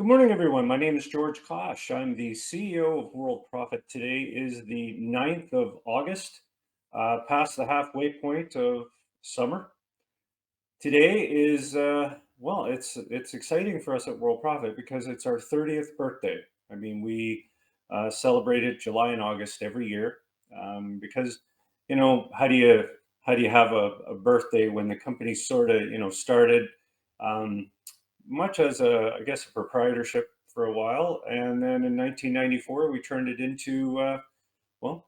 Good morning, everyone. My name is George Kosch. I'm the CEO of Worldprofit. Today is the 9th of August, past the halfway point of summer. Today is, it's exciting for us at Worldprofit because it's our 30th birthday. I mean, we celebrate it July and August every year because, how do you have a birthday when the company sort of, started? Um, Much as I guess, a proprietorship for a while, and then in 1994 we turned it into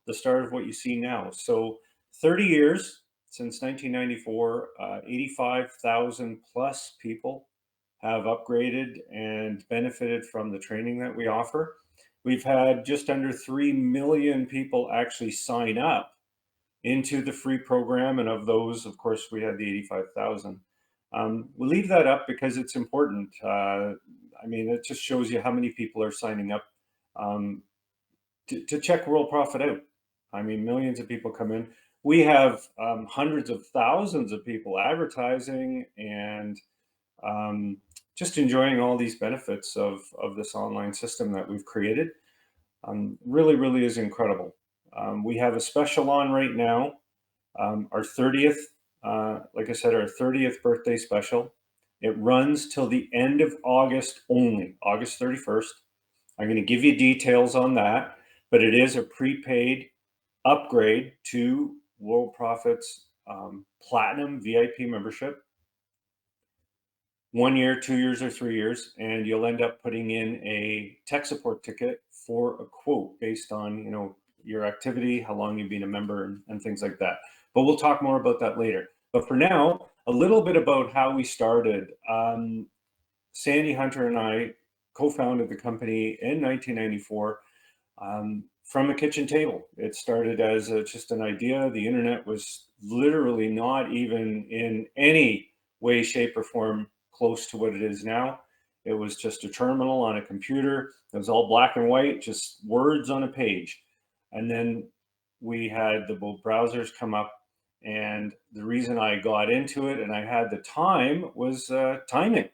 the start of what you see now. So 30 years since 1994, 85,000 plus people have upgraded and benefited from the training that we offer. We've had just under 3 million people actually sign up into the free program. And of those, of course, we had the 85,000. We leave that up because it's important. It just shows you how many people are signing up um, to check Worldprofit out. I mean, millions of people come in. We have hundreds of thousands of people advertising and um, just enjoying all these benefits of this online system that we've created. Really, really is incredible. We have a special on right now, our 30th, like I said, our 30th birthday special. It runs till the end of August only, August 31st. I'm going to give you details on that, but it is a prepaid upgrade to World Profit's Platinum VIP membership. 1 year, 2 years, or 3 years, and you'll end up putting in a tech support ticket for a quote based on your activity, how long you've been a member, and things like that. But we'll talk more about that later. But for now, a little bit about how we started. Sandy Hunter and I co-founded the company in 1994 from a kitchen table. It started as just an idea. The internet was literally not even in any way, shape, or form close to what it is now. It was just a terminal on a computer. It was all black and white, just words on a page. And then we had the both browsers come up. And the reason I got into it and I had the time was timing.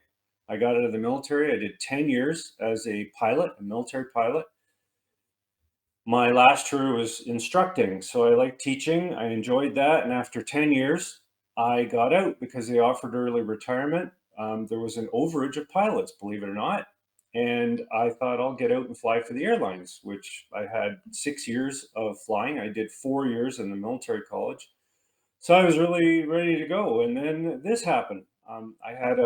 I got out of the military. I did 10 years as a pilot, a military pilot. My last tour was instructing, so I liked teaching. I enjoyed that. And after 10 years, I got out because they offered early retirement. There was an overage of pilots, believe it or not. And I thought I'll get out and fly for the airlines, which I had 6 years of flying. I did 4 years in the military college. So I was really ready to go. And then this happened. I had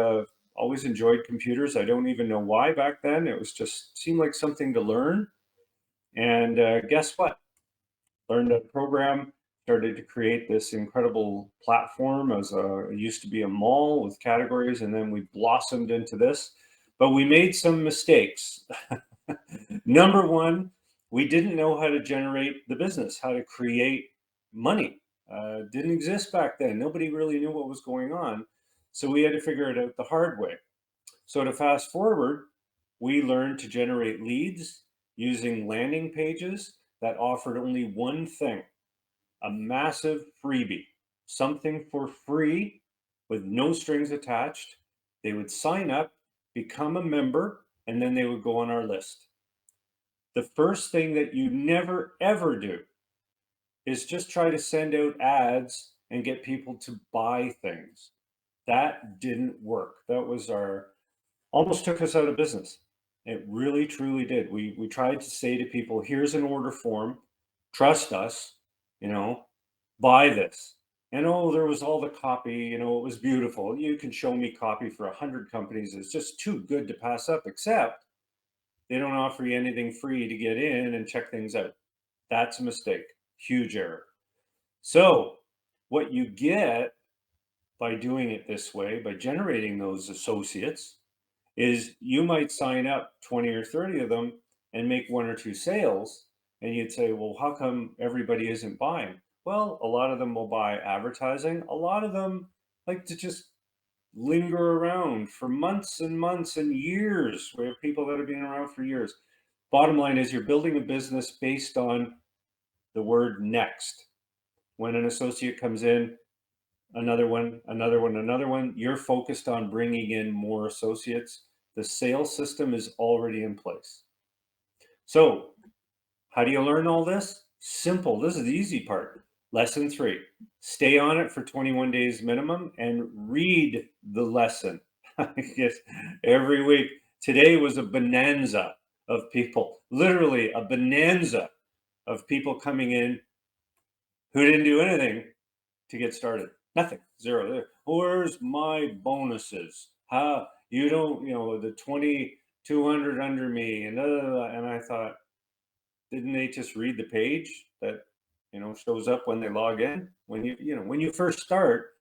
always enjoyed computers. I don't even know why back then. It was just seemed like something to learn. And guess what? Learned a program, started to create this incredible platform it used to be a mall with categories, and then we blossomed into this. But we made some mistakes. Number one, we didn't know how to generate the business, how to create money. Didn't exist back then. Nobody really knew what was going on. So we had to figure it out the hard way. So to fast forward, we learned to generate leads using landing pages that offered only one thing, a massive freebie, something for free with no strings attached. They would sign up, become a member, and then they would go on our list. The first thing that you never ever do is just try to send out ads and get people to buy things. That didn't work. That was almost took us out of business. It really, truly did. We tried to say to people, here's an order form, trust us, you know, buy this. And oh, there was all the copy, it was beautiful. You can show me copy for 100 companies. It's just too good to pass up, except they don't offer you anything free to get in and check things out. That's a mistake, huge error. So what you get by doing it this way, by generating those associates, is you might sign up 20 or 30 of them and make one or two sales. And you'd say, well, how come everybody isn't buying? Well, a lot of them will buy advertising. A lot of them like to just linger around for months and months and years. We have people that have been around for years. Bottom line is you're building a business based on the word next. When an associate comes in, another one, another one, another one, you're focused on bringing in more associates. The sales system is already in place. So how do you learn all this? Simple. This is the easy part. Lesson 3. Stay on it for 21 days minimum and read the lesson. Yes, every week. Today was a bonanza of people, literally a bonanza of people coming in who didn't do anything to get started. Nothing. Zero. There. Where's my bonuses? How you don't, the 2,200 under me and and I thought, didn't they just read the page that shows up when they log in? When you first start,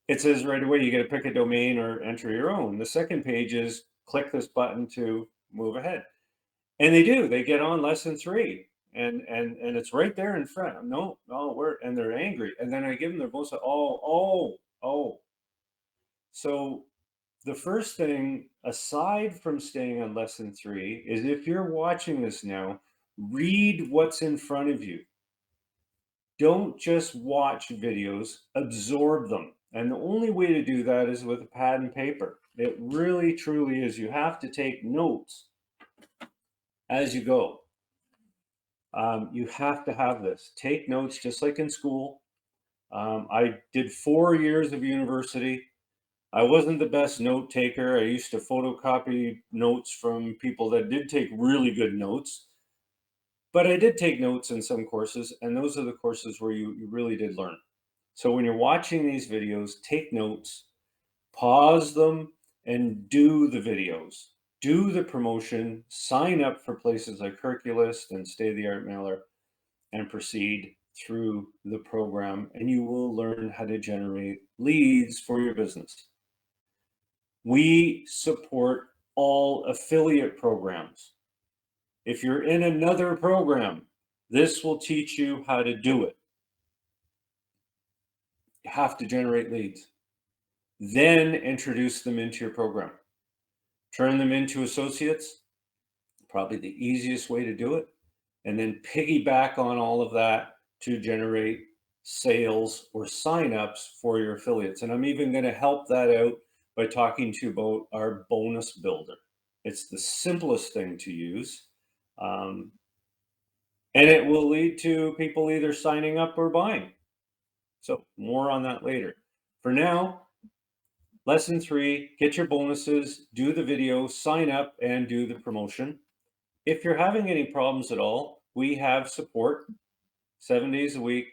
it says right away you got to pick a domain or enter your own. The second page is click this button to move ahead, and they do. They get on lesson 3, and it's right there in front. No, and they're angry, and then I give them their bonus. Oh. So the first thing, aside from staying on lesson 3, is if you're watching this now, read what's in front of you. Don't just watch videos, absorb them. And the only way to do that is with a pad and paper. It really, truly is. You have to take notes as you go. You have to have this. Take notes just like in school. I did 4 years of university. I wasn't the best note taker. I used to photocopy notes from people that did take really good notes. But I did take notes in some courses, and those are the courses where you really did learn. So when you're watching these videos, take notes, pause them, and do the videos. Do the promotion, sign up for places like Herculist and Stay the Art Mailer, and proceed through the program, and you will learn how to generate leads for your business. We support all affiliate programs. If you're in another program, this will teach you how to do it. You have to generate leads. Then introduce them into your program. Turn them into associates, probably the easiest way to do it. And then piggyback on all of that to generate sales or signups for your affiliates. And I'm even going to help that out by talking to you about our bonus builder. It's the simplest thing to use. And it will lead to people either signing up or buying. So more on that later. For now, lesson 3, get your bonuses, do the video, sign up, and do the promotion. If you're having any problems at all, we have support 7 days a week,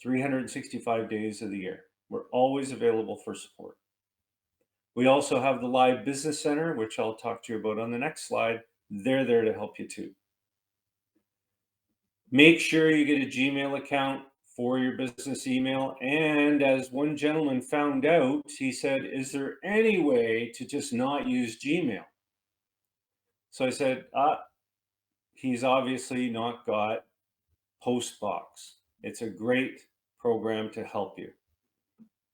365 days of the year. We're always available for support. We also have the Live Business Center, which I'll talk to you about on the next slide. They're there to help you too. Make sure you get a Gmail account for your business email. And as one gentleman found out, he said, is there any way to just not use Gmail? So I said, he's obviously not got Postbox. It's a great program to help you.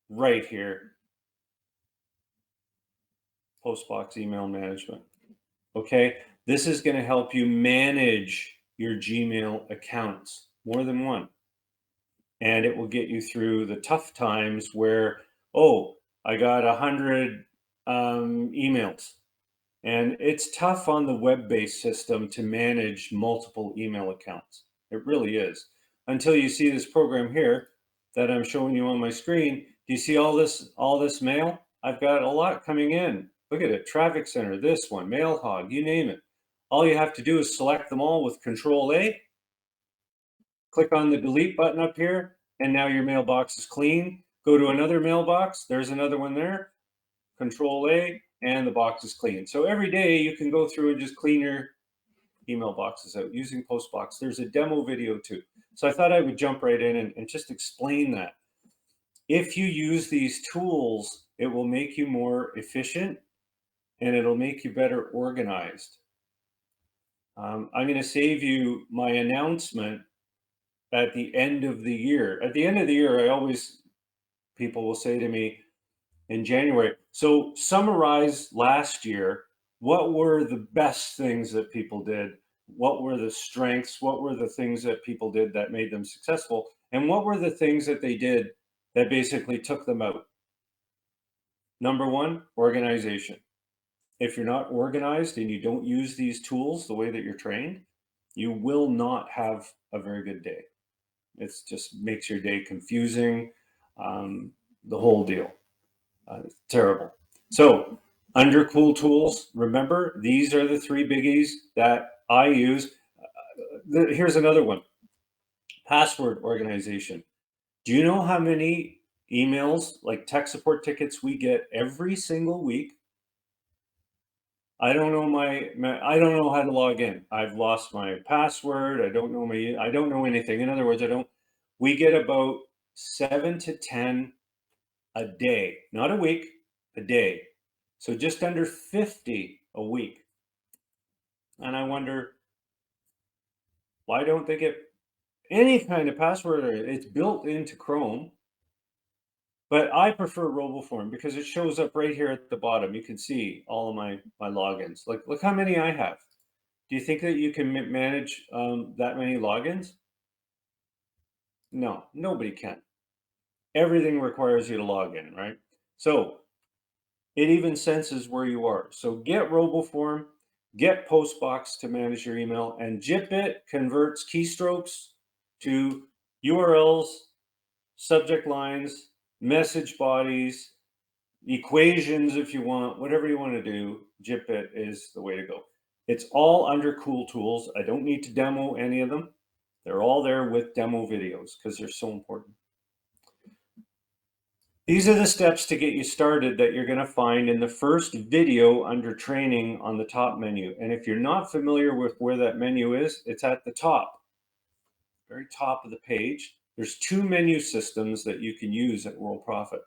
Right here, Postbox email management. Okay, this is going to help you manage your Gmail accounts, more than one. And it will get you through the tough times where, I got 100 emails. And it's tough on the web-based system to manage multiple email accounts. It really is. Until you see this program here that I'm showing you on my screen. Do you see all this mail? I've got a lot coming in. Look at it, Traffic Center, this one, Mail Hog, you name it. All you have to do is select them all with Control A. Click on the delete button up here, and now your mailbox is clean. Go to another mailbox. There's another one there. Control A, and the box is clean. So every day you can go through and just clean your email boxes out using Postbox. There's a demo video too. So I thought I would jump right in and just explain that. If you use these tools, it will make you more efficient and it'll make you better organized. I'm going to save you my announcement at the end of the year. At the end of the year, people will say to me in January, so summarize last year, what were the best things that people did? What were the strengths? What were the things that people did that made them successful? And what were the things that they did that basically took them out? Number 1, organization. if you're not organized and you don't use these tools the way that you're trained, you will not have a very good day. It just makes your day confusing, the whole deal. It's terrible. So under cool tools, remember, these are the three biggies that I use. Here's another one. Password organization. Do you know how many emails, like tech support tickets, we get every single week? I don't know I don't know how to log in. I've lost my password. I don't know anything. In other words, we get about 7 to 10 a day, not a week, a day. So just under 50 a week. And I wonder, why don't they get any kind of password? It's built into Chrome. But I prefer RoboForm because it shows up right here at the bottom. You can see all of my logins. Like, look how many I have. Do you think that you can manage that many logins? No, nobody can. Everything requires you to log in, right? So it even senses where you are. So get RoboForm, get Postbox to manage your email, and Jitbit converts keystrokes to URLs, subject lines, message bodies, equations if you want, whatever you want to do. Jitbit is the way to go. It's all under cool tools. I don't need to demo any of them. They're all there with demo videos because they're so important. These are the steps to get you started that you're going to find in the first video under training on the top menu. And if you're not familiar with where that menu is, it's at the top, very top of the page. There's two menu systems that you can use at Worldprofit.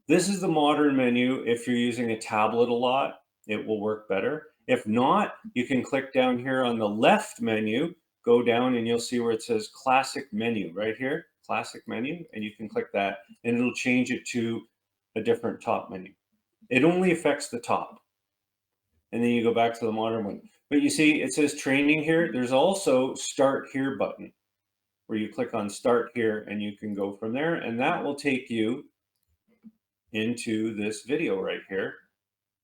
This is the modern menu. If you're using a tablet a lot, it will work better. If not, you can click down here on the left menu, go down and you'll see where it says classic menu right here, classic menu, and you can click that and it'll change it to a different top menu. It only affects the top. And then you go back to the modern one. But you see, it says training here. There's also start here button where you click on start here and you can go from there. And that will take you into this video right here,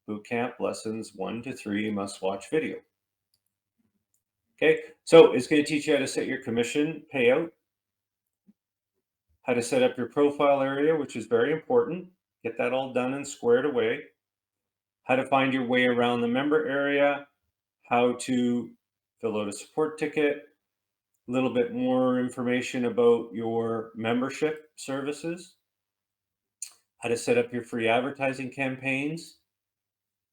Bootcamp lessons 1 to 3 must watch video. Okay, so it's going to teach you how to set your commission payout, how to set up your profile area, which is very important. Get that all done and squared away. How to find your way around the member area, how to fill out a support ticket, a little bit more information about your membership services, how to set up your free advertising campaigns,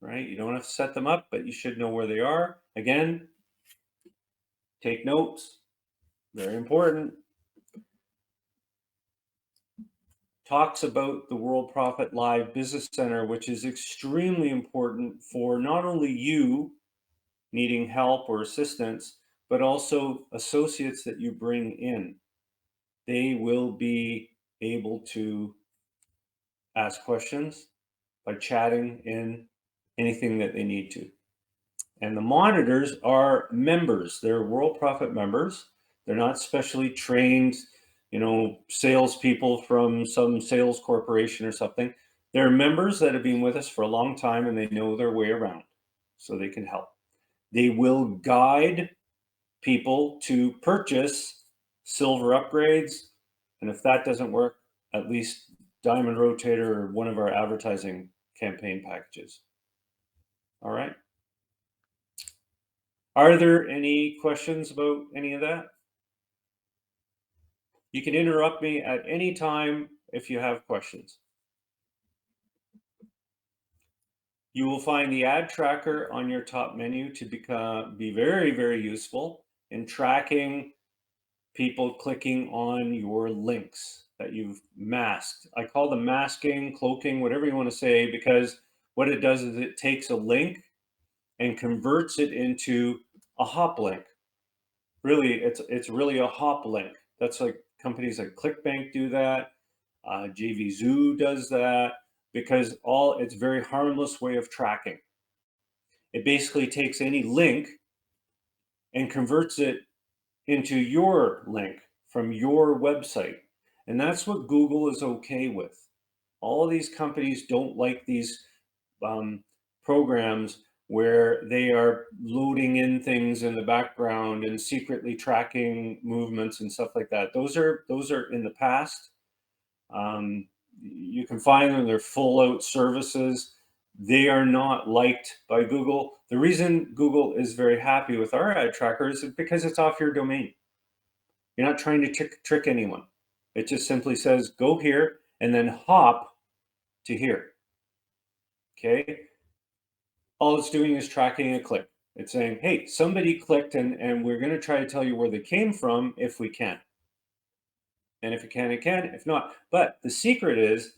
right? You don't have to set them up, but you should know where they are. Again, take notes, very important. Talks about the Worldprofit Live Business Center, which is extremely important for not only you needing help or assistance, but also associates that you bring in. They will be able to ask questions by chatting in anything that they need to. And the monitors are members. They're Worldprofit members. They're not specially trained, salespeople from some sales corporation or something. They're members that have been with us for a long time and they know their way around, so they can help. They will guide people to purchase silver upgrades. And if that doesn't work, at least Diamond Rotator or one of our advertising campaign packages. All right. Are there any questions about any of that? You can interrupt me at any time if you have questions. You will find the ad tracker on your top menu to be very, very useful in tracking people clicking on your links that you've masked. I call them masking, cloaking, whatever you want to say, because what it does is it takes a link and converts it into a hop link. Really, it's really a hop link. That's like companies like ClickBank do that. JVZoo does that, because it's a very harmless way of tracking. It basically takes any link and converts it into your link from your website. And that's what Google is okay with. All of these companies don't like these programs where they are loading in things in the background and secretly tracking movements and stuff like that. Those are in the past. You can find them, they're full out services. They are not liked by Google. The reason Google is very happy with our ad trackers is because it's off your domain. You're not trying to trick anyone. It just simply says, go here and then hop to here. Okay. All it's doing is tracking a click. It's saying, hey, somebody clicked, and we're going to try to tell you where they came from if we can. And if you can, it can. If not. But the secret is,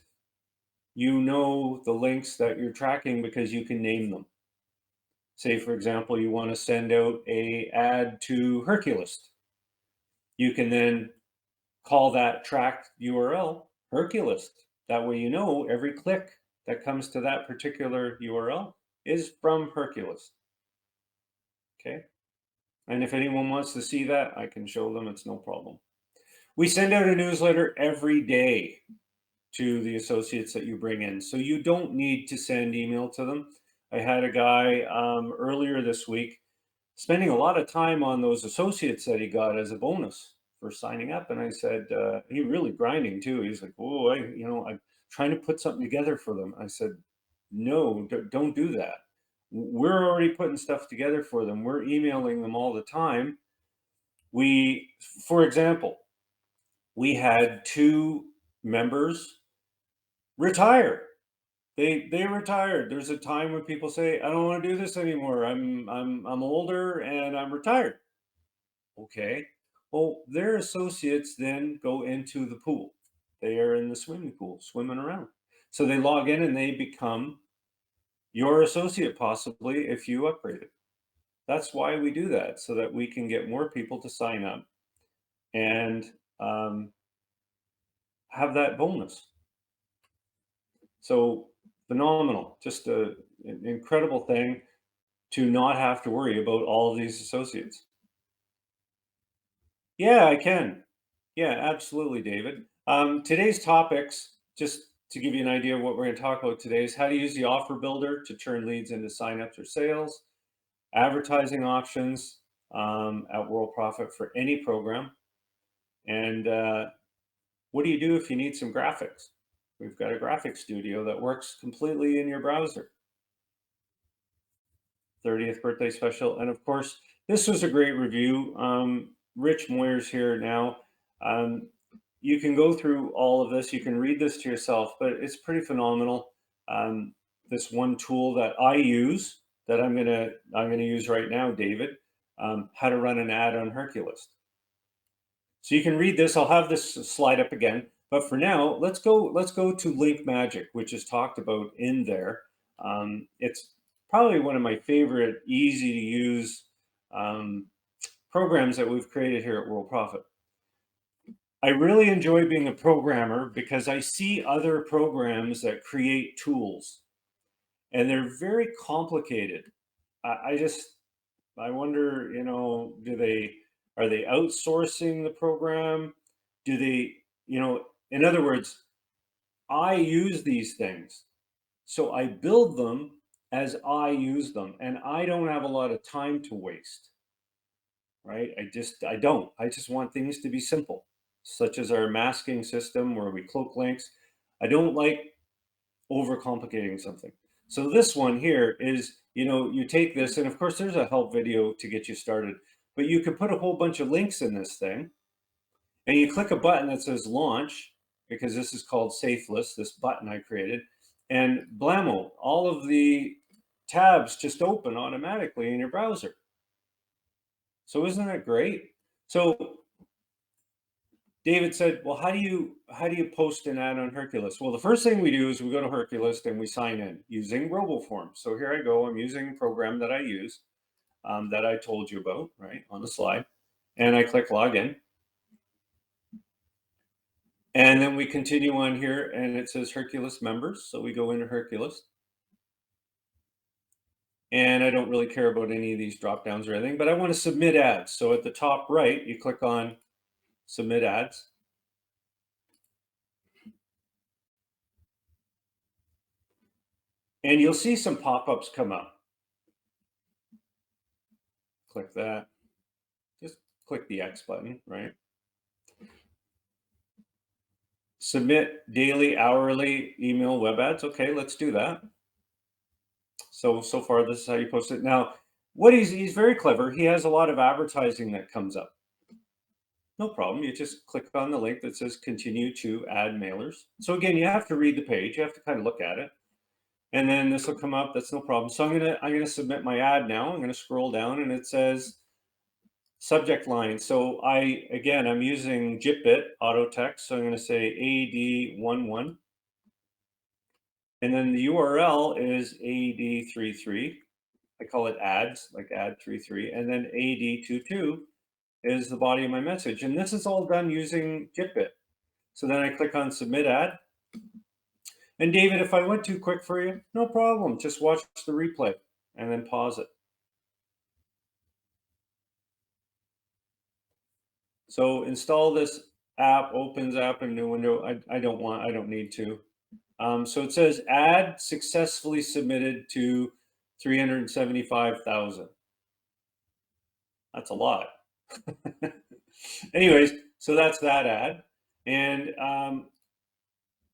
you know the links that you're tracking because you can name them. Say, for example, you want to send out an ad to Herculist. You can then call that tracked URL Herculist. That way you know every click that comes to that particular URL is from Herculist. Okay. And if anyone wants to see that, I can show them. It's no problem. We send out a newsletter every day to the associates that you bring in. So you don't need to send email to them. I had a guy earlier this week spending a lot of time on those associates that he got as a bonus for signing up. And I said, he really grinding too. He's like, oh, I'm trying to put something together for them. I said, no, don't do that. We're already putting stuff together for them. We're emailing them all the time. For example, we had 2 members retire. They retired. There's a time when people say, I don't want to do this anymore. I'm older and I'm retired. Okay. Well, their associates then go into the pool. They are in the swimming pool, swimming around. So they log in and they become your associate, possibly, if you upgrade it. That's why we do that, so that we can get more people to sign up and have that bonus. So phenomenal, just an incredible thing to not have to worry about all of these associates. Yeah, I can. Yeah, absolutely, David. Today's topics, just to give you an idea of what we're going to talk about today, is how to use the offer builder to turn leads into signups or sales, advertising options at Worldprofit for any program, and what do you do if you need some graphics? We've got a graphic studio that works completely in your browser. 30th birthday special. And of course, this was a great review. Rich Moyer's here now. You can go through all of this. You can read this to yourself, but it's pretty phenomenal. This one tool that I use that I'm gonna use right now, David, how to run an ad on Herculist. So you can read this. I'll have this slide up again, but for now, let's go to Link Magic, which is talked about in there. It's probably one of my favorite, easy to use programs that we've created here at Worldprofit. I really enjoy being a programmer because I see other programs that create tools, and they're very complicated. I wonder, are they outsourcing the program? Do they, in other words, I use these things, so I build them as I use them, and I don't have a lot of time to waste, right? I just want things to be simple, such as our masking system where we cloak links. I don't like overcomplicating something. So this one here is, you take this, and of course there's a help video to get you started, but you can put a whole bunch of links in this thing, and you click a button that says launch, because this is called Safe List, this button I created, and blammo, all of the tabs just open automatically in your browser. So isn't that great? So David said, well, how do you post an ad on Herculist? Well, the first thing we do is we go to Herculist and we sign in using RoboForm. So here I go. I'm using a program that I use that I told you about, right, on the slide. And I click login. And then we continue on here, and it says Herculist members. So we go into Herculist. And I don't really care about any of these drop downs or anything, but I want to submit ads. So at the top right, you click on submit ads. And you'll see some pop-ups come up. Click that. Just click the X button, right? Submit daily, hourly email web ads. Okay, let's do that. So far, this is how you post it. Now, what he's very clever. He has a lot of advertising that comes up. No problem. You just click on the link that says continue to add mailers. So again, you have to read the page. You have to kind of look at it. And then this will come up. That's no problem. So I'm gonna submit my ad now. I'm gonna scroll down and it says subject line. So I'm using JitBit auto text. So I'm gonna say AD11. And then the URL is AD33. I call it ads, like ad33. And then AD22 is the body of my message. And this is all done using JitBit. So then I click on submit ad. And David, if I went too quick for you, no problem. Just watch the replay and then pause it. So install this app, opens app in a new window. I don't need to. So it says ad successfully submitted to 375,000. That's a lot. Anyways, so that's that ad. And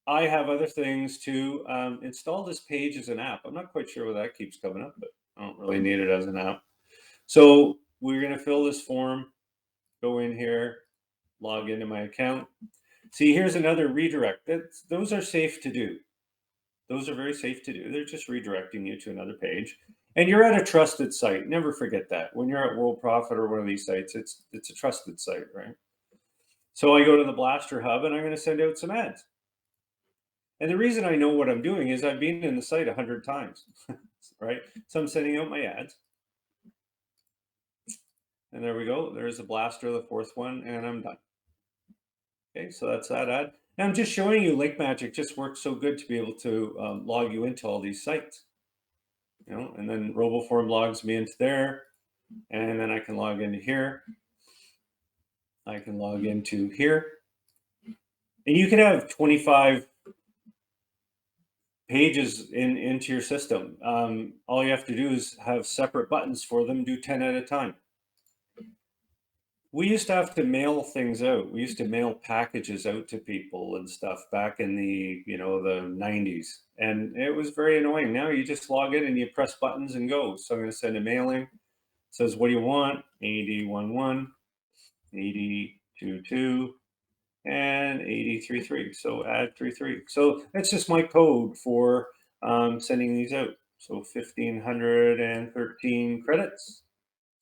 I have other things to install this page as an app. I'm not quite sure why that keeps coming up, but I don't really need it as an app. So we're going to fill this form, go in here, log into my account. See, here's another redirect. Those are safe to do. Those are very safe to do. They're just redirecting you to another page. And you're at a trusted site. Never forget that. When you're at Worldprofit or one of these sites, it's a trusted site, right? So I go to the Blaster Hub and I'm going to send out some ads. And the reason I know what I'm doing is I've been in the site 100 times, right? So I'm sending out my ads. And there we go. There's the Blaster, the fourth one, and I'm done. Okay, so that's that ad. And I'm just showing you Link Magic just works so good to be able to log you into all these sites. You know, and then RoboForm logs me into there, and then I can log into here. I can log into here. And you can have 25 pages into your system. All you have to do is have separate buttons for them, do 10 at a time. We used to have to mail things out. We used to mail packages out to people and stuff back in the, the 90s. And it was very annoying. Now you just log in and you press buttons and go. So I'm going to send a mailing. It says, what do you want? AD11, AD22, and AD33. So add 33. So that's just my code for sending these out. So 1,513 credits.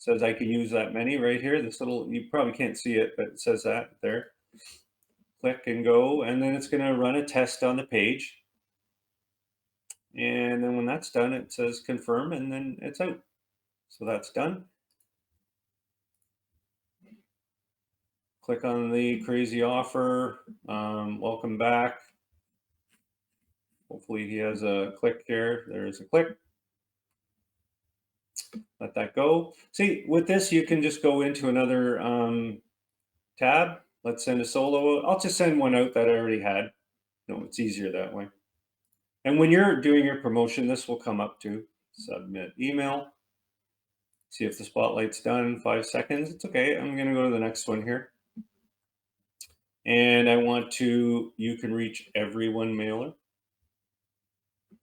Says I can use that many right here. This little, you probably can't see it, but it says that there. Click and go, and then it's going to run a test on the page. And then when that's done, it says confirm, and then it's out. So that's done. Click on the crazy offer. Welcome back. Hopefully he has a click here. There's a click. Let that go. See, with this, you can just go into another tab. Let's send a solo. I'll just send one out that I already had. No, it's easier that way. And when you're doing your promotion, this will come up too. Submit email. See if the spotlight's done in 5 seconds. It's okay. I'm going to go to the next one here. And I want to, you can reach everyone mailer.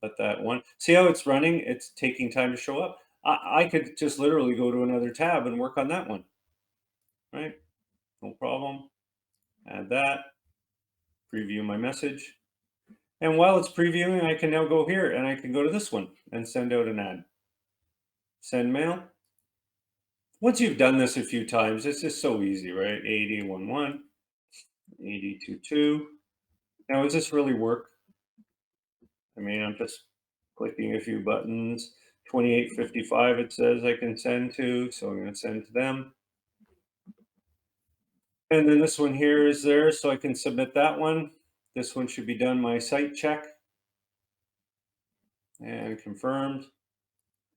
Let that one. See how it's running? It's taking time to show up. I could just literally go to another tab and work on that one. Right? No problem. Add that. Preview my message. And while it's previewing, I can now go here and I can go to this one and send out an ad. Send mail. Once you've done this a few times, it's just so easy, right? AD11, AD22. Now, does this really work? I mean, I'm just clicking a few buttons. 2855, it says I can send to, so I'm going to send to them. And then this one here is there, so I can submit that one. This one should be done my site check. And confirmed.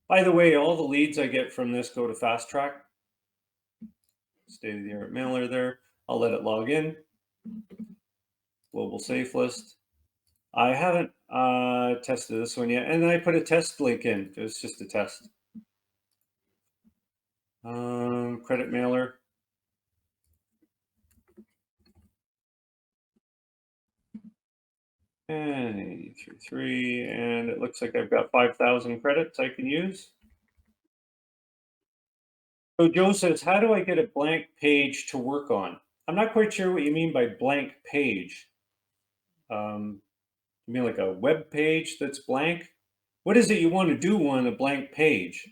By the way, all the leads I get from this go to Fast Track. State-of-the-art mailer there. I'll let it log in. Global safe list. I haven't tested this one yet. And then I put a test link in. It was just a test. Credit mailer. And 83, and it looks like I've got 5,000 credits I can use. So Joe says, how do I get a blank page to work on? I'm not quite sure what you mean by blank page. You mean like a web page that's blank? What is it you want to do on a blank page?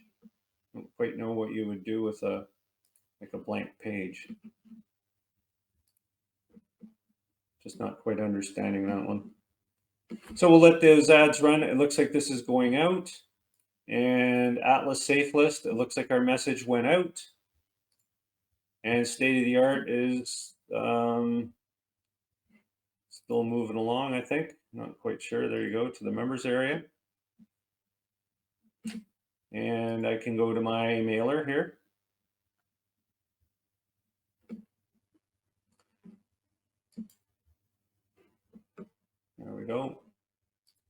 I don't quite know what you would do with a blank page. Just not quite understanding that one. So we'll let those ads run. It looks like this is going out. And Atlas Safe List, it looks like our message went out. And state of the art is still moving along, I think. Not quite sure. There you go, to the members area. And I can go to my mailer here. There we go.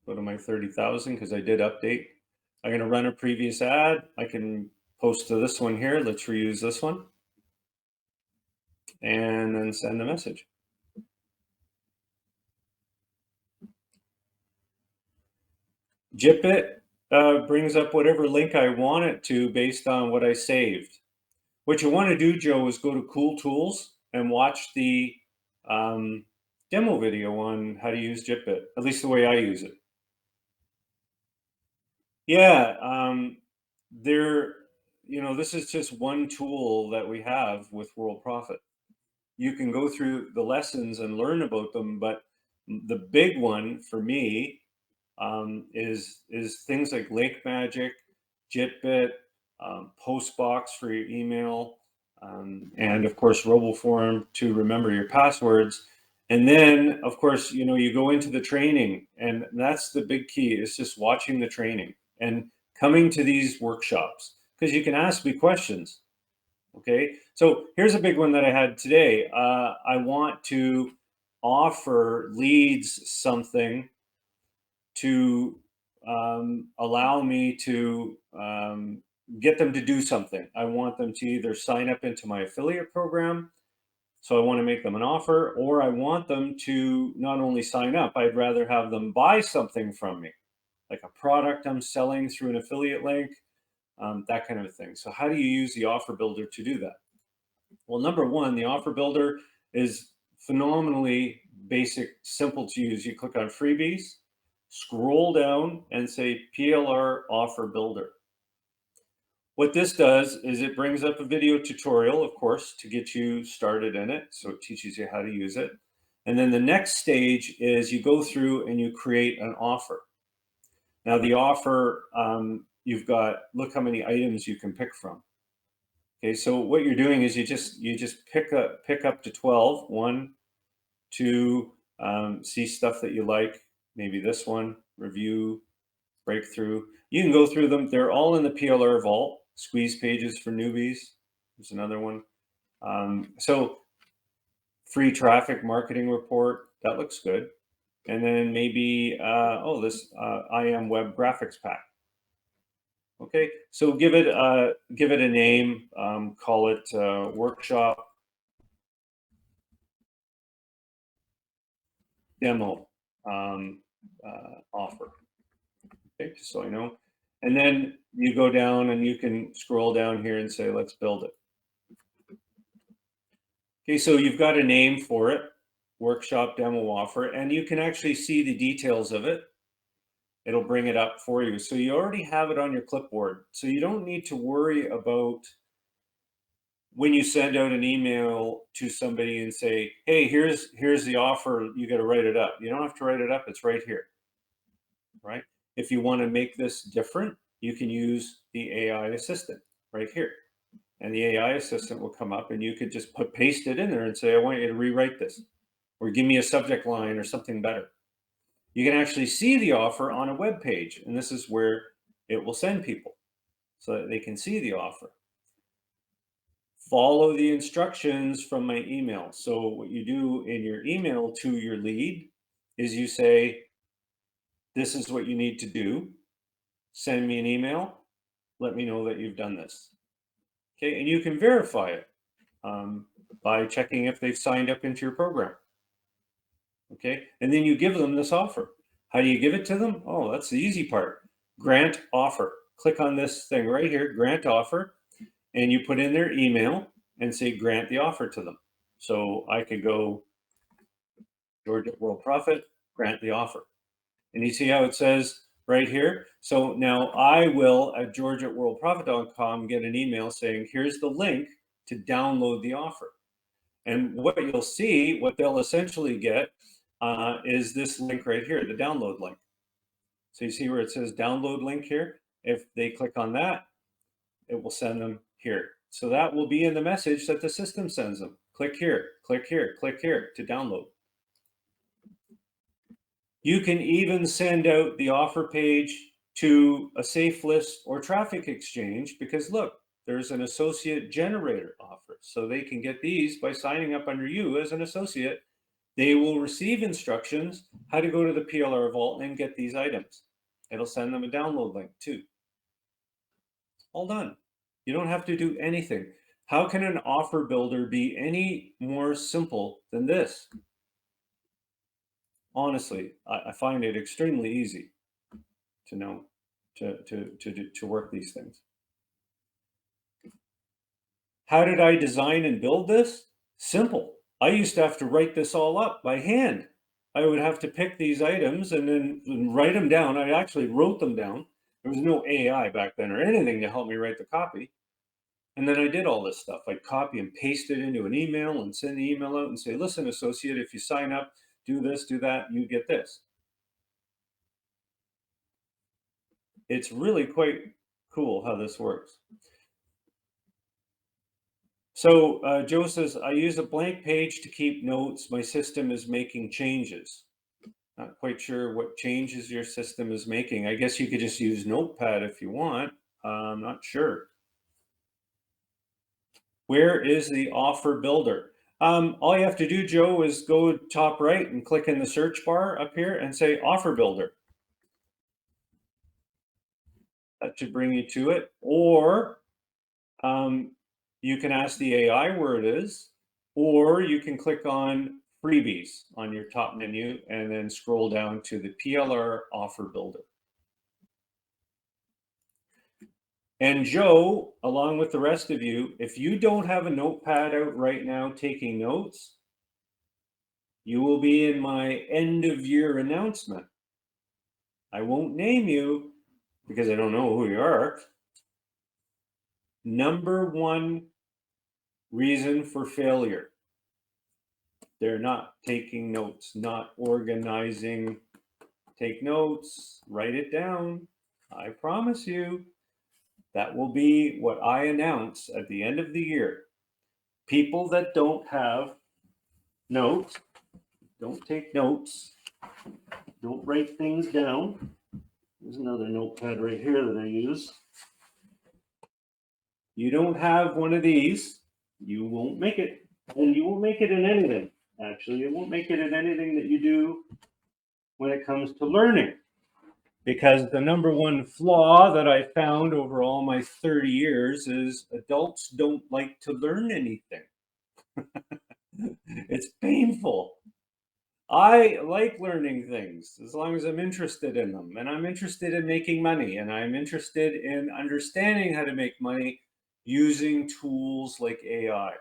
Go to my 30,000 because I did update. I'm going to run a previous ad. I can post to this one here. Let's reuse this one. And then send the message. Jipit brings up whatever link I want it to based on what I saved. What you want to do, Joe, is go to Cool Tools and watch the demo video on how to use Jipit, at least the way I use it. Yeah, this is just one tool that we have with Worldprofit. You can go through the lessons and learn about them, but the big one for me is things like Lake Magic, Jitbit, Postbox for your email, and of course RoboForm to remember your passwords. And then of course, you go into the training, and that's the big key, is just watching the training and coming to these workshops, because you can ask me questions. Okay, so here's a big one that I had today. I want to offer leads something to allow me to get them to do something. I want them to either sign up into my affiliate program, so I want to make them an offer, or I want them to not only sign up, I'd rather have them buy something from me, like a product I'm selling through an affiliate link, that kind of thing. So how do you use the offer builder to do that? Well, number one, the offer builder is phenomenally basic, simple to use. You click on freebies, scroll down and say PLR offer builder. What this does is it brings up a video tutorial, of course, to get you started in it. So it teaches you how to use it. And then the next stage is you go through and you create an offer. Now the offer, you've got, look how many items you can pick from. Okay, so what you're doing is you just pick up to 12, 1, 2, see stuff that you like, maybe this one, review, breakthrough. You can go through them. They're all in the PLR vault. Squeeze pages for newbies. There's another one. So free traffic marketing report. That looks good. And then maybe, this IM web graphics pack. Okay, so give it a name. Call it workshop demo offer. Okay, just so I know. And then you go down and you can scroll down here and say, let's build it. Okay, so you've got a name for it, workshop demo offer, and you can actually see the details of it. It'll bring it up for you. So you already have it on your clipboard. So you don't need to worry about when you send out an email to somebody and say, hey, here's the offer, you got to write it up. You don't have to write it up, it's right here, right? If you want to make this different, you can use the AI assistant right here. And the AI assistant will come up and you could just paste it in there and say, I want you to rewrite this, or give me a subject line or something better. You can actually see the offer on a web page, and this is where it will send people so that they can see the offer. Follow the instructions from my email. So what you do in your email to your lead is you say, This is what you need to do. Send me an email. Let me know that you've done this. Okay, and you can verify it by checking if they've signed up into your program. Okay, and then you give them this offer. How do you give it to them? Oh, that's the easy part. Grant offer. Click on this thing right here, grant offer, and you put in their email and say grant the offer to them. So I could go George at Worldprofit, grant the offer. And you see how it says right here? So now I will at george@worldprofit.com get an email saying, here's the link to download the offer. And what you'll see, what they'll essentially get is this link right here, the download link. So you see where it says download link here? If they click on that, it will send them here. So that will be in the message that the system sends them. Click here, click here, click here to download. You can even send out the offer page to a safe list or traffic exchange because look, there's an associate generator offer. So they can get these by signing up under you as an associate. They will receive instructions how to go to the PLR vault and get these items. It'll send them a download link too. All done. You don't have to do anything. How can an offer builder be any more simple than this? Honestly, I find it extremely easy to know, to work these things. How did I design and build this? Simple. I used to have to write this all up by hand. I would have to pick these items and then write them down. I actually wrote them down. There was no AI back then or anything to help me write the copy. And then I did all this stuff. I'd copy and paste it into an email and send the email out and say, listen, associate, if you sign up, do this, do that, you get this. It's really quite cool how this works. So Joe says, I use a blank page to keep notes. My system is making changes. Not quite sure what changes your system is making. I guess you could just use Notepad if you want. I'm not sure. Where is the offer builder? All you have to do, Joe, is go top right and click in the search bar up here and say offer builder. That should bring you to it. Or you can ask the AI where it is, or you can click on freebies on your top menu and then scroll down to the PLR offer builder. And Joe, along with the rest of you, if you don't have a notepad out right now taking notes, you will be in my end of year announcement. I won't name you because I don't know who you are. Number one reason for failure. They're not taking notes, not organizing. Take notes, write it down. I promise you that will be what I announce at the end of the year. People that don't have notes, don't take notes, don't write things down. There's another notepad right here that I use. You don't have one of these, you won't make it. And you won't make it in anything. Actually, you won't make it in anything that you do when it comes to learning. Because the number one flaw that I found over all my 30 years is adults don't like to learn anything. It's painful. I like learning things as long as I'm interested in them, and I'm interested in making money, and I'm interested in understanding how to make money using tools like AI.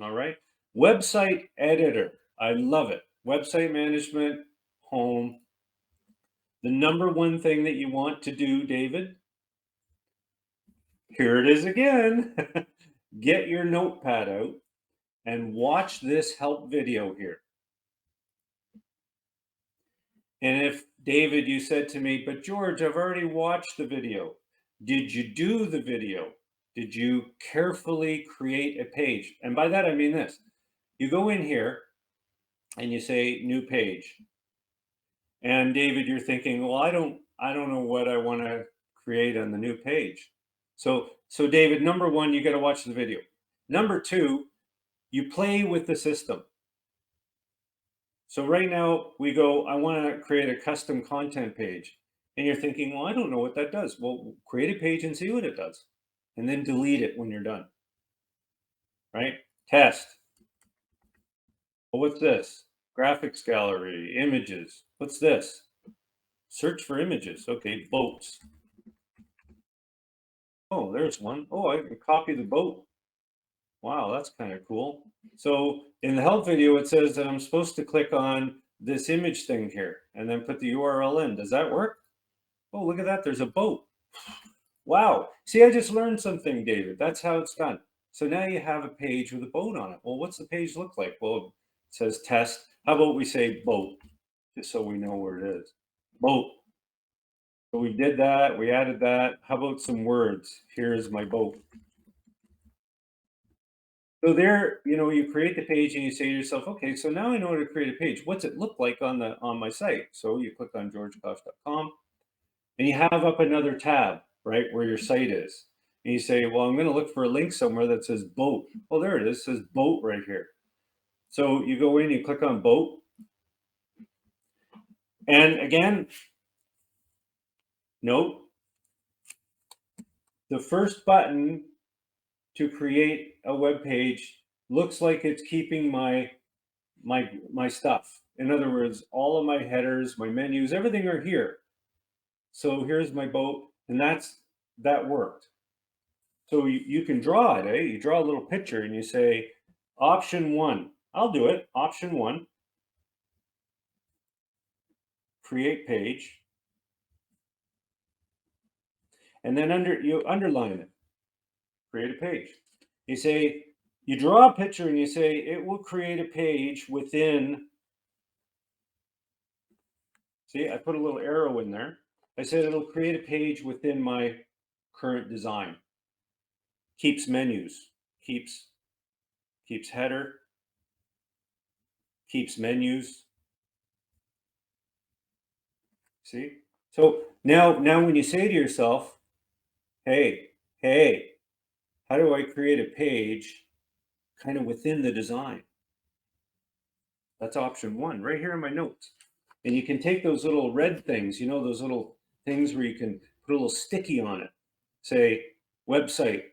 All right. Website editor. I love it. Website management, home. The number one thing that you want to do, David, here it is again. Get your notepad out and watch this help video here. And if, David, you said to me, but George, I've already watched the video. Did you do the video? Did you carefully create a page? And by that, I mean this. You go in here and you say new page. And David, you're thinking, well, I don't know what I want to create on the new page. So David, number one, you got to watch the video. Number two, you play with the system. So right now we go, I want to create a custom content page. And you're thinking, well, I don't know what that does. Well, create a page and see what it does. And then delete it when you're done. Right? Test. Well, what's this? Graphics gallery, images. What's this? Search for images. Okay, boats. Oh, there's one. Oh, I can copy the boat. Wow, that's kind of cool. So in the help video, it says that I'm supposed to click on this image thing here and then put the URL in. Does that work? Oh, look at that. There's a boat. Wow. See, I just learned something, David. That's how it's done. So now you have a page with a boat on it. Well, what's the page look like? Well, it says test. How about we say boat, just so we know where it is? Boat. So we did that. We added that. How about some words? Here's my boat. So there, you create the page and you say to yourself, okay, so now I know how to create a page. What's it look like on my site? So you click on georgekosch.com and you have up another tab, right, where your site is. And you say, well, I'm going to look for a link somewhere that says boat. Well, there it is. It says boat right here. So you go in, you click on boat. And again, note, the first button to create a web page looks like it's keeping my stuff. In other words, all of my headers, my menus, everything are here. So here's my boat, and that worked. So you can draw it, You draw a little picture and you say, option 1. I'll do it. Option 1, create page. And then you underline it, create a page. You say, you draw a picture and you say, it will create a page within. See, I put a little arrow in there. I said it'll create a page within my current design. Keeps menus, keeps header, keeps menus. See? So now when you say to yourself, hey, how do I create a page kind of within the design? That's option 1 right here in my notes. And you can take those little red things, those little things where you can put a little sticky on it. Say website.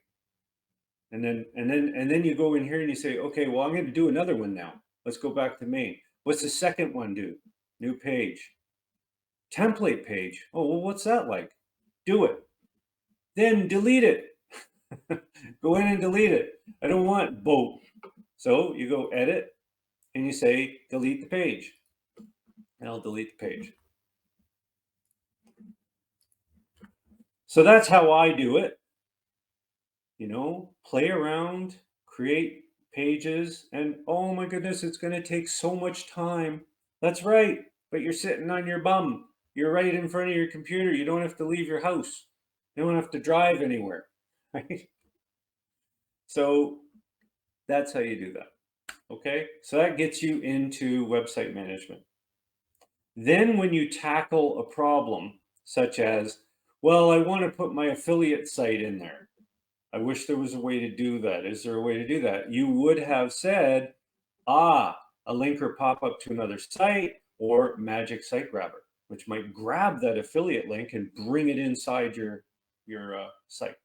And then you go in here and you say, okay, well, I'm going to do another one now. Let's go back to main. What's the second one do? New page. Template page. Oh, well, what's that like? Do it. Then delete it. Go in and delete it. I don't want boat. So you go edit and you say delete the page. And I'll delete the page. So that's how I do it. Play around, create pages, and oh my goodness, it's going to take so much time. That's right. But you're sitting on your bum. You're right in front of your computer. You don't have to leave your house. You don't have to drive anywhere. Right? So that's how you do that. Okay. So that gets you into website management. Then when you tackle a problem such as, well, I want to put my affiliate site in there. I wish there was a way to do that. Is there a way to do that? You would have said, a linker pop up to another site or magic site grabber, which might grab that affiliate link and bring it inside your site.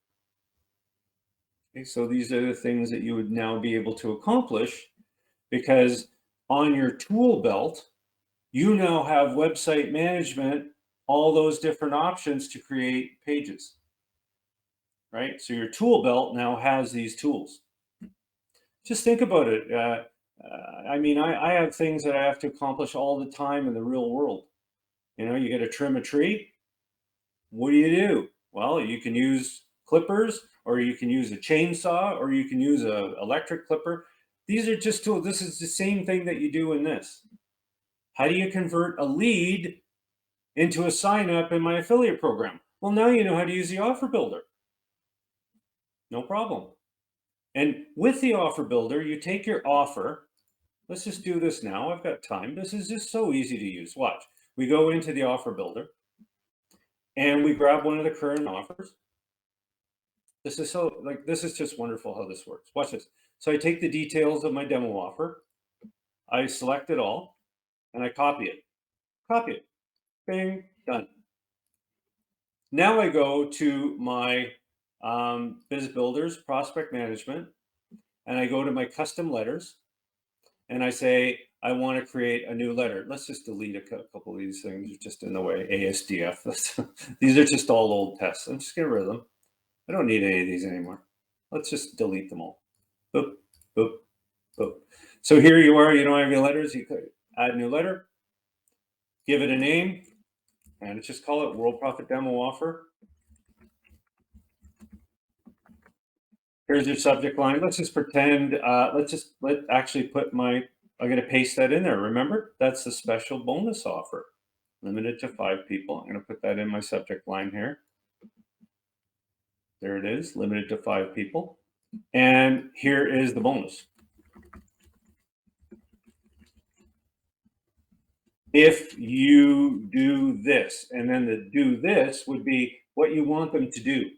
Okay, so these are the things that you would now be able to accomplish because on your tool belt, you now have website management, all those different options to create pages. Right? So your tool belt now has these tools. Just think about it. I have things that I have to accomplish all the time in the real world. You got to trim a tree. What do? Well, you can use clippers, or you can use a chainsaw, or you can use an electric clipper. These are just tools. This is the same thing that you do in this. How do you convert a lead into a sign up in my affiliate program? Well, now you know how to use the offer builder. No problem. And with the offer builder, you take your offer. Let's just do this now. I've got time. This is just so easy to use. Watch. We go into the offer builder and we grab one of the current offers. This is just wonderful how this works. Watch this. So I take the details of my demo offer. I select it all. and I copy it, bing, done. Now I go to my Biz Builders prospect management, and I go to my custom letters, and I say, I want to create a new letter. Let's just delete a couple of these things just in the way. ASDF. These are just all old tests. I'm just getting rid of them. I don't need any of these anymore. Let's just delete them all. Boop, boop, boop. So here you are. You don't have your letters. You could add a new letter, give it a name, and just call it Worldprofit Demo Offer. Here's your subject line. Let's just pretend, let actually put I'm going to paste that in there. Remember, that's the special bonus offer, limited to 5 people. I'm going to put that in my subject line here. There it is, limited to 5 people. And here is the bonus. If you do this, and then the do this would be what you want them to do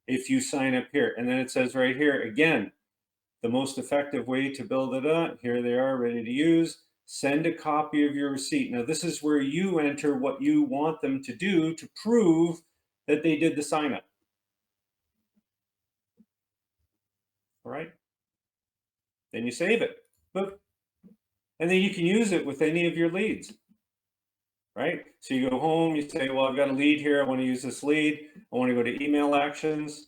if you sign up here. And then it says right here, again, the most effective way to build it up, here they are, ready to use. Send a copy of your receipt. Now, this is where you enter what you want them to do to prove that they did the sign up. All right. Then you save it. Boop. And then you can use it with any of your leads. Right? So you go home, you say, well, I've got a lead here. I want to use this lead. I want to go to email actions.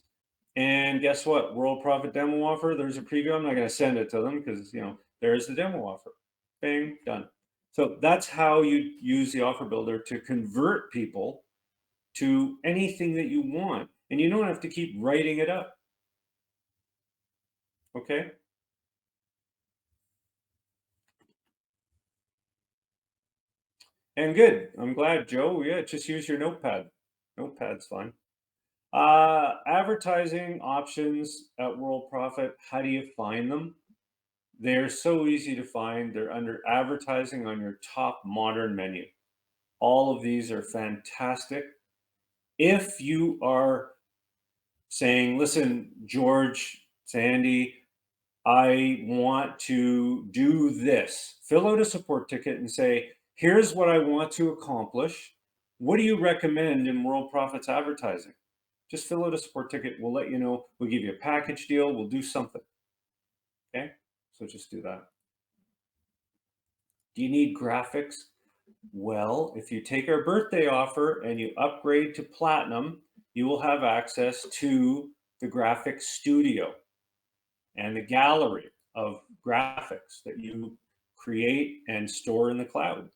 And guess what? Worldprofit demo offer. There's a preview. I'm not going to send it to them because, there's the demo offer. Bang, done. So that's how you use the offer builder to convert people to anything that you want. And you don't have to keep writing it up. Okay? And good. I'm glad, Joe. Yeah, just use your notepad. Notepad's fine. Advertising options at Worldprofit. How do you find them? They're so easy to find. They're under advertising on your top modern menu. All of these are fantastic. If you are saying, listen, George, Sandy, I want to do this, fill out a support ticket and say, here's what I want to accomplish. What do you recommend in Worldprofit's advertising? Just fill out a support ticket. We'll let you know. We'll give you a package deal. We'll do something. Okay? So just do that. Do you need graphics? Well, if you take our birthday offer and you upgrade to platinum, you will have access to the graphics studio and the gallery of graphics that you create and store in the cloud.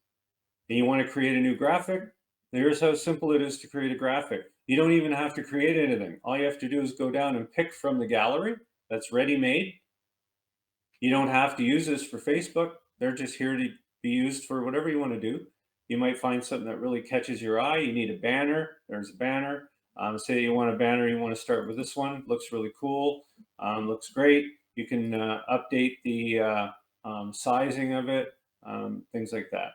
And you want to create a new graphic? Here's how simple it is to create a graphic. You don't even have to create anything. All you have to do is go down and pick from the gallery that's ready-made. You don't have to use this for Facebook. They're just here to be used for whatever you want to do. You might find something that really catches your eye. You need a banner. There's a banner. Say you want a banner, you want to start with this one. Looks really cool. Looks great. You can update the sizing of it, things like that.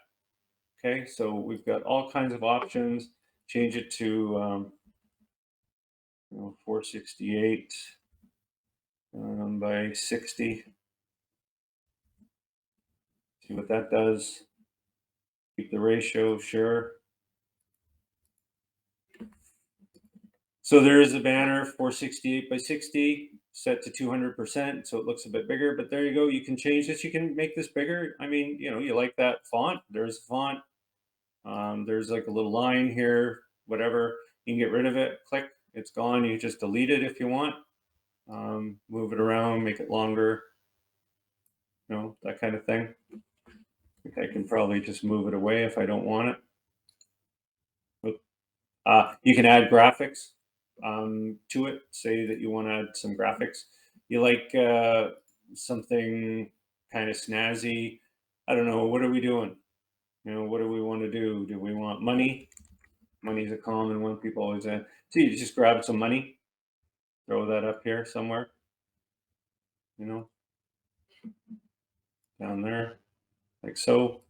Okay, so we've got all kinds of options. Change it to 468 by 60. See what that does. Keep the ratio, sure. So there is a banner, 468 by 60, set to 200%, so it looks a bit bigger, but there you go. You can change this. You can make this bigger. I mean, you like that font. There's a font. There's like a little line here, whatever. You can get rid of it. Click, it's gone. You just delete it if you want. Move it around, make it longer, that kind of thing. I think I can probably just move it away if I don't want it. You can add graphics to it. Say that you want to add some graphics. You like something kind of snazzy. I don't know. What are we doing? What do we want to do? Do we want money? Money's a common one. People always ask. So you just grab some money, throw that up here somewhere, down there, like so.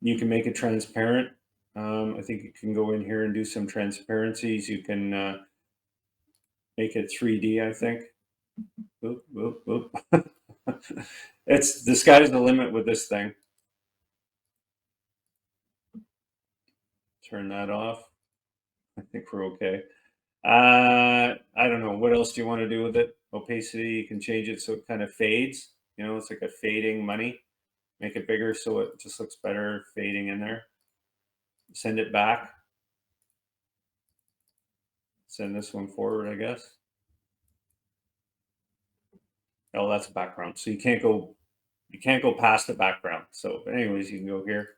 You can make it transparent. I think you can go in here and do some transparencies. You can make it 3D, I think. Oop, oop, oop. It's the sky's the limit with this thing. Turn that off. I think we're okay. I don't know. What else do you want to do with it? Opacity, you can change it so it kind of fades. It's like a fading money. Make it bigger so it just looks better fading in there. Send it back. Send this one forward, I guess. Oh, that's a background. So you can't go past the background. So anyways, you can go here.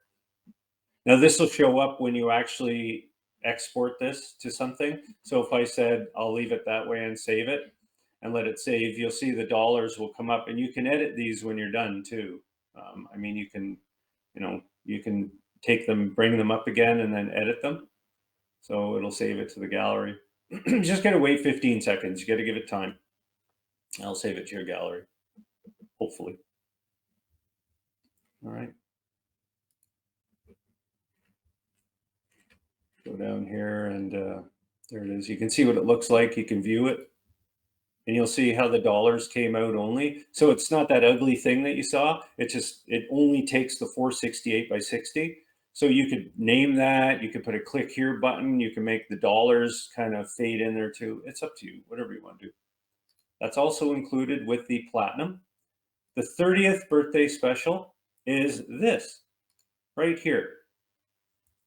Now this will show up when you actually export this to something. So if I said I'll leave it that way and save it and let it save, you'll see the dollars will come up, and you can edit these when you're done too. I mean, you can take them, bring them up again, and then edit them. So it'll save it to the gallery. Just gotta wait 15 seconds. You gotta give it time. I'll save it to your gallery, hopefully. All right. Go down here, and there it is. You can see what it looks like. You can view it, and you'll see how the dollars came out only. So it's not that ugly thing that you saw. It only takes the 468 by 60. So you could name that. You could put a click here button. You can make the dollars kind of fade in there too. It's up to you, whatever you want to do. That's also included with the platinum. The 30th birthday special is this right here.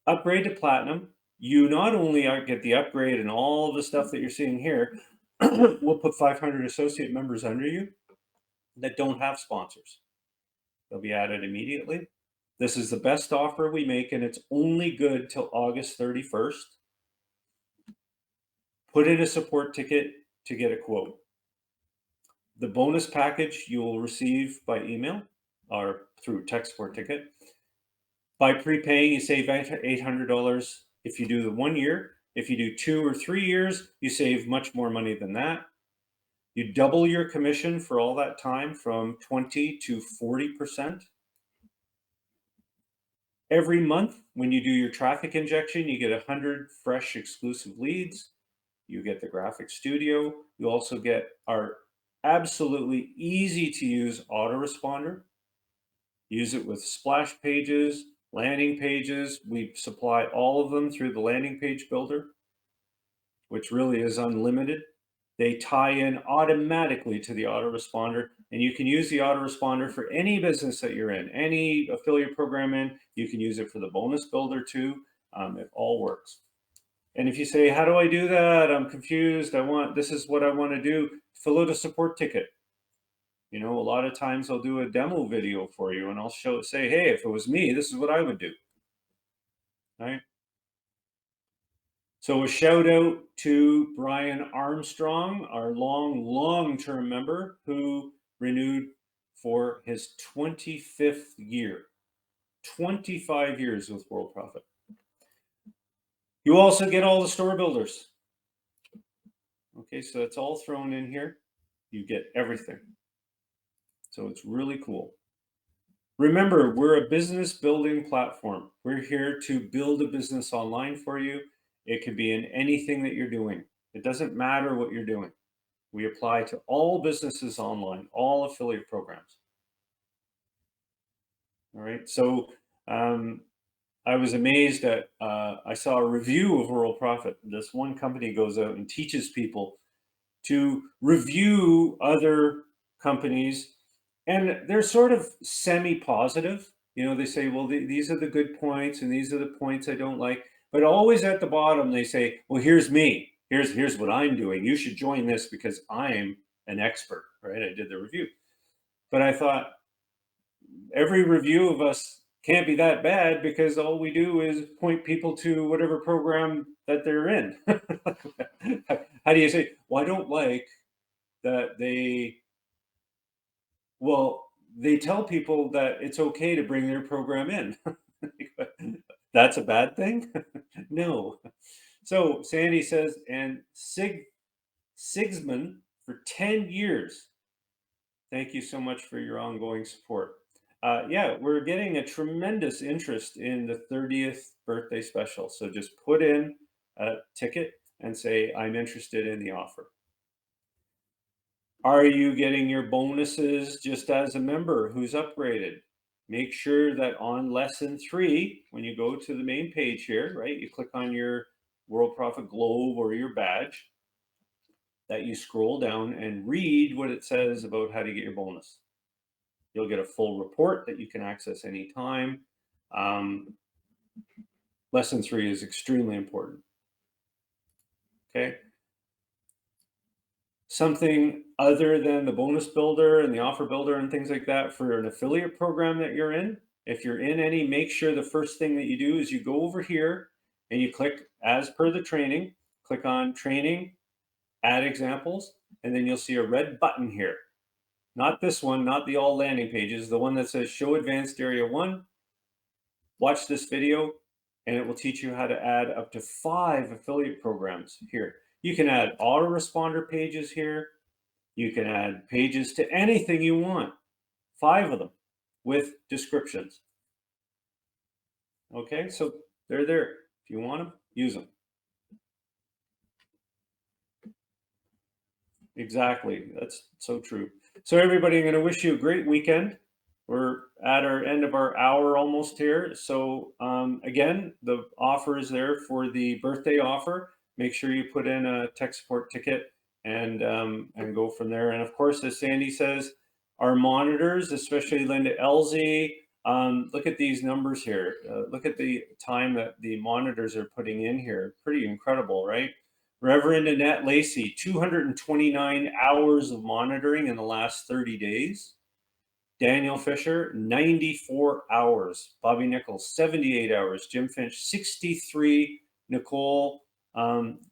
Upgrade to platinum. You not only get the upgrade and all of the stuff that you're seeing here, we'll put 500 associate members under you that don't have sponsors. They'll be added immediately. This is the best offer we make, and it's only good till August 31st. Put in a support ticket to get a quote. The bonus package you will receive by email or through tech support ticket. By prepaying, you save $800 if you do the 1 year. If you do 2 or 3 years, you save much more money than that. You double your commission for all that time from 20 to 40%. Every month, when you do your traffic injection, you get 100 fresh exclusive leads. You get the graphic studio. You also get our absolutely easy to use autoresponder. Use it with splash pages, landing pages. We supply all of them through the landing page builder, which really is unlimited. They tie in automatically to the autoresponder, and you can use the autoresponder for any business that you're in, any affiliate program in. You can use it for the bonus builder too. It all works. And if you say, how do I do that? I'm confused. This is what I want to do. Fill out a support ticket. A lot of times I'll do a demo video for you, and I'll say, hey, if it was me, this is what I would do. Right? So a shout out to Brian Armstrong, our long-term member who renewed for his 25th year, 25 years with Worldprofit. You also get all the store builders. Okay, so it's all thrown in here. You get everything. So it's really cool. Remember, we're a business building platform. We're here to build a business online for you. It could be in anything that you're doing. It doesn't matter what you're doing. We apply to all businesses online, all affiliate programs. All right. So I was amazed at, I saw a review of Worldprofit. This one company goes out and teaches people to review other companies, and they're sort of semi-positive. They say, well, these are the good points and these are the points I don't like. But always at the bottom, they say, well, here's me. Here's what I'm doing. You should join this because I'm an expert, right? I did the review. But I thought every review of us can't be that bad because all we do is point people to whatever program that they're in. How do you say, well, I don't like that they tell people that it's okay to bring their program in. That's a bad thing? No. So Sandy says, and Sigismond for 10 years. Thank you so much for your ongoing support. Yeah, we're getting a tremendous interest in the 30th birthday special. So just put in a ticket and say, I'm interested in the offer. Are you getting your bonuses just as a member who's upgraded? Make sure that on lesson 3, when you go to the main page here, right, you click on your Worldprofit globe or your badge, that you scroll down and read what it says about how to get your bonus. You'll get a full report that you can access anytime. Lesson 3 is extremely important. Okay. Something other than the bonus builder and the offer builder and things like that for an affiliate program that you're in. If you're in any, make sure the first thing that you do is you go over here and you click as per the training, click on training, add examples, and then you'll see a red button here. Not this one, not the all landing pages, the one that says show advanced area 1. Watch this video and it will teach you how to add up to 5 affiliate programs here. You can add autoresponder pages here. You can add pages to anything you want, 5 of them with descriptions. Okay, so they're there. If you want them, use them. Exactly, that's so true. So everybody, I'm going to wish you a great weekend. We're at our end of our hour almost here. So again, the offer is there for the birthday offer. Make sure you put in a tech support ticket and go from there. And of course, as Sandy says, our monitors, especially Linda Elzy, look at these numbers here. Look at the time that the monitors are putting in here. Pretty incredible, right? Reverend Annette Lacey, 229 hours of monitoring in the last 30 days. Daniel Fisher, 94 hours. Bobby Nichols, 78 hours. Jim Finch, 63. Nicole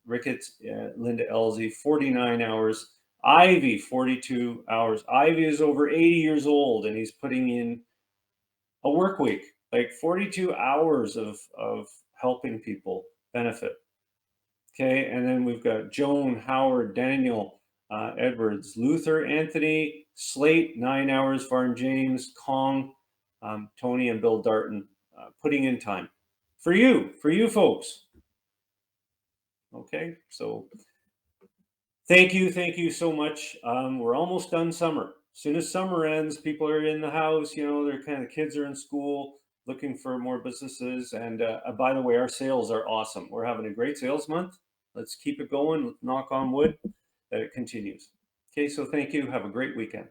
Ricketts, Linda Elzy, 49 hours. Ivy, 42 hours. Ivy is over 80 years old and he's putting in a work week, like 42 hours of helping people benefit. Okay, and then we've got Joan, Howard, Daniel, Edwards, Luther, Anthony, Slate, 9 hours, Varn James, Kong, Tony, and Bill Darton, putting in time for you folks. Okay, so thank you so much. We're almost done summer. As soon as summer ends, people are in the house, you know, they're kind of, kids are in school looking for more businesses. And by the way, our sales are awesome. We're having a great sales month. Let's keep it going. Knock on wood that it continues. Okay, so thank you. Have a great weekend.